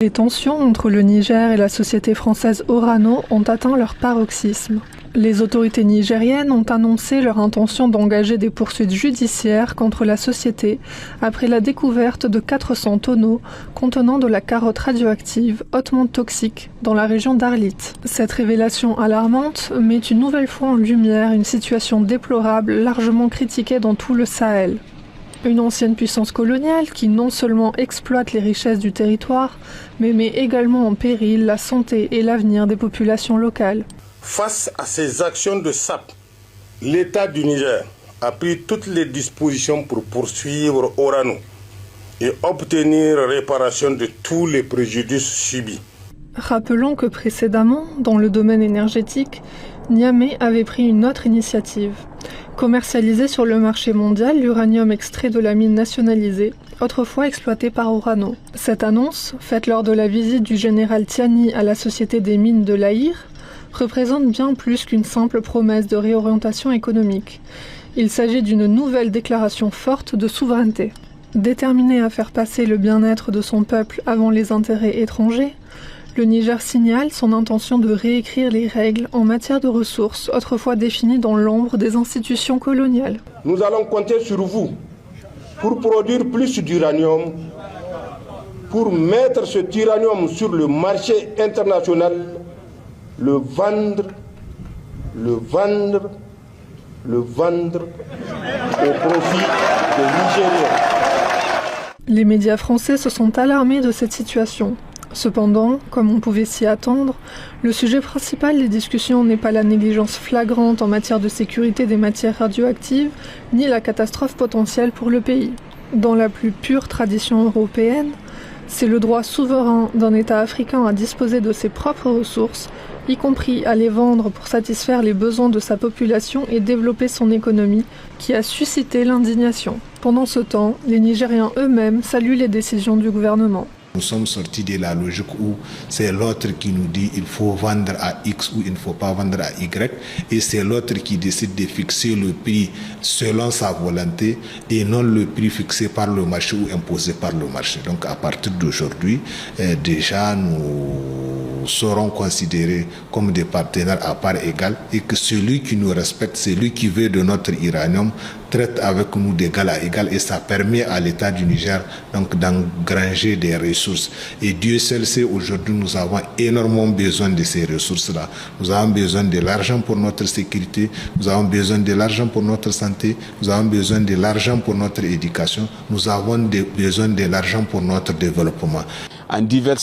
Les tensions entre le Niger et la société française Orano ont atteint leur paroxysme. Les autorités nigériennes ont annoncé leur intention d'engager des poursuites judiciaires contre la société après la découverte de 400 tonneaux contenant de la carotte radioactive hautement toxique dans la région d'Arlit. Cette révélation alarmante met une nouvelle fois en lumière une situation déplorable largement critiquée dans tout le Sahel. Une ancienne puissance coloniale qui non seulement exploite les richesses du territoire, mais met également en péril la santé et l'avenir des populations locales. Face à ces actions de SAP, l'État du Niger a pris toutes les dispositions pour poursuivre Orano et obtenir réparation de tous les préjudices subis. Rappelons que précédemment, dans le domaine énergétique, Niamey avait pris une autre initiative. Commercialiser sur le marché mondial l'uranium extrait de la mine nationalisée, autrefois exploitée par Orano. Cette annonce, faite lors de la visite du général Tiani à la Société des mines de l'Aïr, représente bien plus qu'une simple promesse de réorientation économique. Il s'agit d'une nouvelle déclaration forte de souveraineté. Déterminé à faire passer le bien-être de son peuple avant les intérêts étrangers, le Niger signale son intention de réécrire les règles en matière de ressources autrefois définies dans l'ombre des institutions coloniales. Nous allons compter sur vous pour produire plus d'uranium, pour mettre cet uranium sur le marché international, le vendre au profit des Nigériens. Les médias français se sont alarmés de cette situation. Cependant, comme on pouvait s'y attendre, le sujet principal des discussions n'est pas la négligence flagrante en matière de sécurité des matières radioactives, ni la catastrophe potentielle pour le pays. Dans la plus pure tradition européenne, c'est le droit souverain d'un État africain à disposer de ses propres ressources, y compris à les vendre pour satisfaire les besoins de sa population et développer son économie, qui a suscité l'indignation. Pendant ce temps, les Nigériens eux-mêmes saluent les décisions du gouvernement. Nous sommes sortis de la logique où c'est l'autre qui nous dit il faut vendre à X ou il ne faut pas vendre à Y, et c'est l'autre qui décide de fixer le prix selon sa volonté et non le prix fixé par le marché ou imposé par le marché. Donc à partir d'aujourd'hui, déjà nous serons considérés comme des partenaires à part égale et que celui qui nous respecte, celui qui veut de notre uranium, traite avec nous d'égal à égal, et ça permet à l'État du Niger donc d'engranger des ressources. Et Dieu seul sait, aujourd'hui nous avons énormément besoin de ces ressources-là. Nous avons besoin de l'argent pour notre sécurité, nous avons besoin de l'argent pour notre santé, nous avons besoin de l'argent pour notre éducation, nous avons besoin de l'argent pour notre développement. En diversifiant